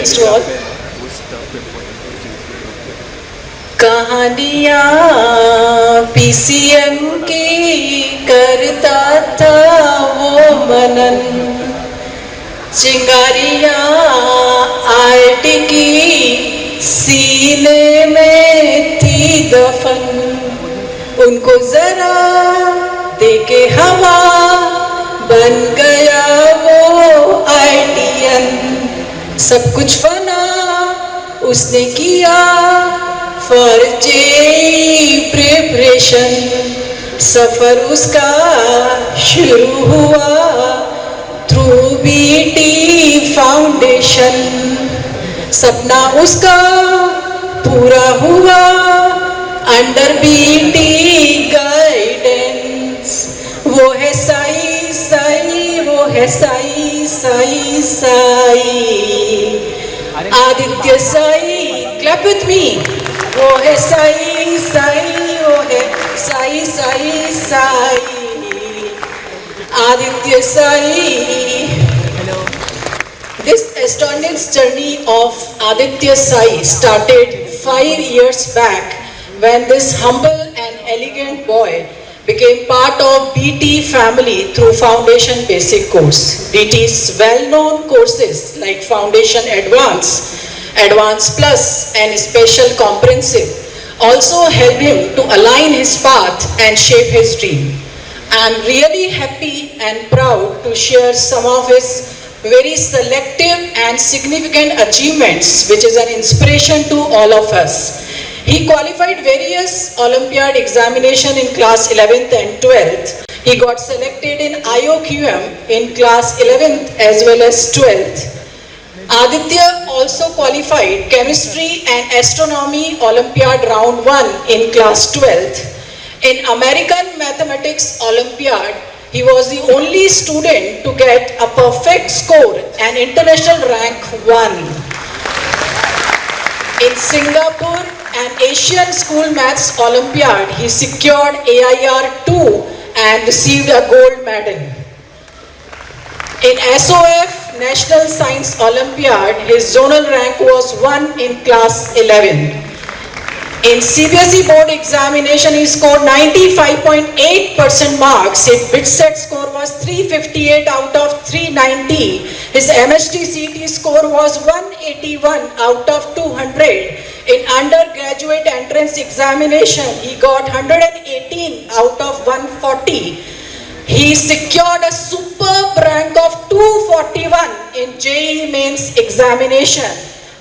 Greetings to all. कहानियाँ PCM की करता था वो मनन, चिंगारियाँ आईटी की सीने में थी दफन, उनको जरा देके हवा बन गया वो आईटीएन, सब कुछ बना उसने किया फॉर जेई प्रिपरेशन, सफर उसका शुरू हुआ थ्रू बीटी फाउंडेशन, सपना उसका पूरा हुआ अंडर बीटी गाइडेंस, वो है साई साई, वो है Sai Sai Sai, Aditya Sai, clap with me, वो है साई साई, वो है Sai Sai Sai, Aditya Sai. This astonishing journey of Aditya Sai started 5 years back when this humble and elegant boy became part of BT family through Foundation Basic course. BT's well-known courses like Foundation Advance, Advance Plus and Special Comprehensive also helped him to align his path and shape his dream. I am really happy and proud to share some of his very selective and significant achievements, which is an inspiration to all of us. He qualified various Olympiad examination in class 11th and 12th. He got selected in IOQM in class 11th as well as 12th. Aditya also qualified chemistry and astronomy Olympiad round 1 in class 12th. In American Mathematics Olympiad, he was the only student to get a perfect score and international rank 1. In Singapore and Asian School Maths Olympiad, he secured AIR 2 and received a gold medal. In SOF National Science Olympiad, his zonal rank was 1 in class 11. In CBSE board examination, he scored 95.8% marks. His bit set score was 358 out of 390. His MST CT score was 181 out of 200. In undergraduate entrance examination, he got 118 out of 140. He secured a superb rank of 241 in JEE Mains examination,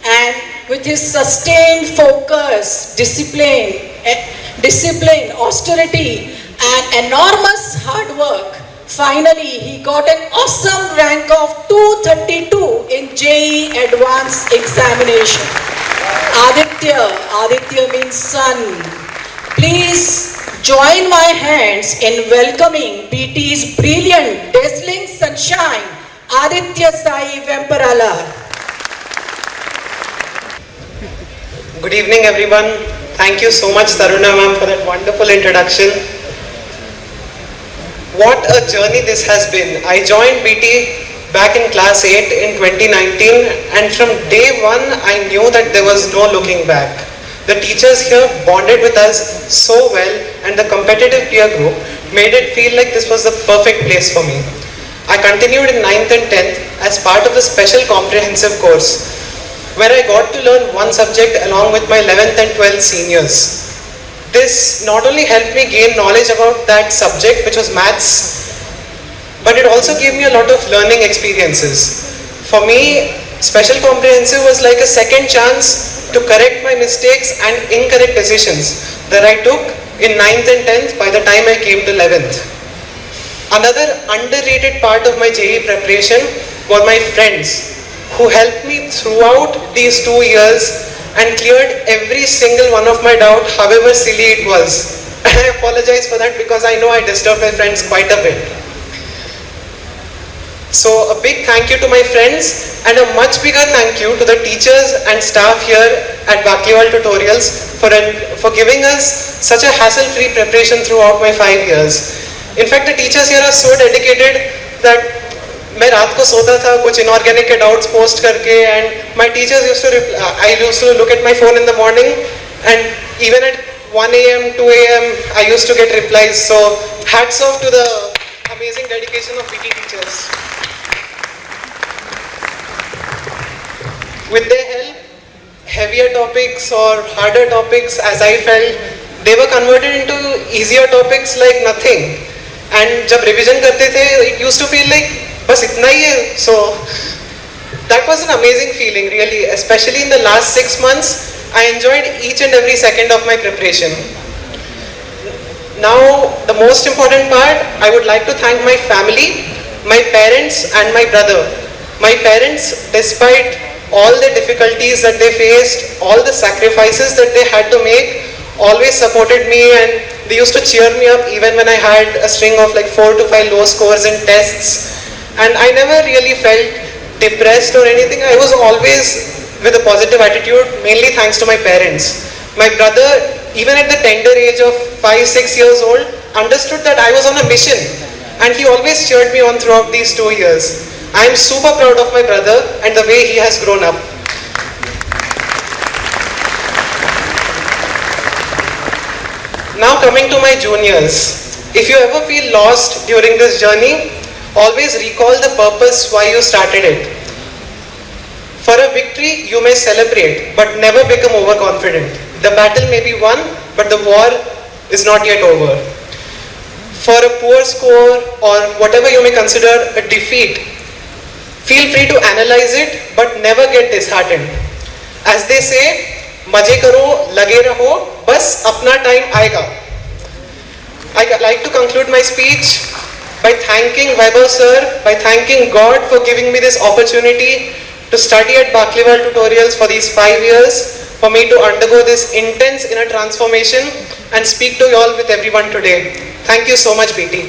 and with his sustained focus, discipline, austerity, and enormous hard work, finally he got an awesome rank of 232 in JEE Advanced examination. Aditya means sun. Please join my hands in welcoming BT's brilliant, dazzling sunshine, Aditya Sai Vemparala. Good evening everyone. Thank you so much Taruna ma'am for that wonderful introduction. What a journey this has been. I joined BT back in class 8 in 2019 and from day one I knew that there was no looking back. The teachers here bonded with us so well and the competitive peer group made it feel like this was the perfect place for me. I continued in 9th and 10th as part of the special comprehensive course, where I got to learn one subject along with my 11th and 12th seniors. This not only helped me gain knowledge about that subject, which was maths, but it also gave me a lot of learning experiences. For me, special comprehensive was like a second chance to correct my mistakes and incorrect decisions that I took in 9th and 10th by the time I came to 11th. Another underrated part of my JEE preparation were my friends, who helped me throughout these 2 years and cleared every single one of my doubt, however silly it was. And I apologize for that because I know I disturbed my friends quite a bit. So a big thank you to my friends and a much bigger thank you to the teachers and staff here at Bakliwal Tutorials for giving us such a hassle-free preparation throughout my 5 years. In fact, the teachers here are so dedicated that मैं रात को सोता था कुछ inorganic के doubts post करके, and my teachers used to I used to look at my phone in the morning, and even at 1 a.m. 2 a.m. I used to get replies. So hats off to the amazing dedication of PT teachers. With their help, heavier topics or harder topics, as I felt, they were converted into easier topics like nothing. And जब revision करते थे, it used to feel like बस इतना ही है. So that was an amazing feeling, really. Especially in the last 6 months, I enjoyed each and every second of my preparation. Now, the most important part, I would like to thank my family, my parents and my brother. My parents, despite all the difficulties that they faced, all the sacrifices that they had to make, always supported me, and they used to cheer me up even when I had a string of like 4 to 5 low scores in tests. And I never really felt depressed or anything. I was always with a positive attitude, mainly thanks to my parents. My brother, even at the tender age of 5-6 years old, understood that I was on a mission, and he always cheered me on throughout these 2 years. I am super proud of my brother and the way he has grown up. Now coming to my juniors, if you ever feel lost during this journey, always recall the purpose why you started it. For a victory, you may celebrate, but never become overconfident. The battle may be won, but the war is not yet over. For a poor score or whatever you may consider a defeat, feel free to analyze it, but never get disheartened. As they say, मजे करो, लगे रहो, बस अपना time आएगा. I like to conclude my speech by thanking Vaibhav sir, by thanking God for giving me this opportunity to study at Bakliwal Tutorials for these 5 years, for me to undergo this intense inner transformation and speak to you all with everyone today. Thank you so much, BT.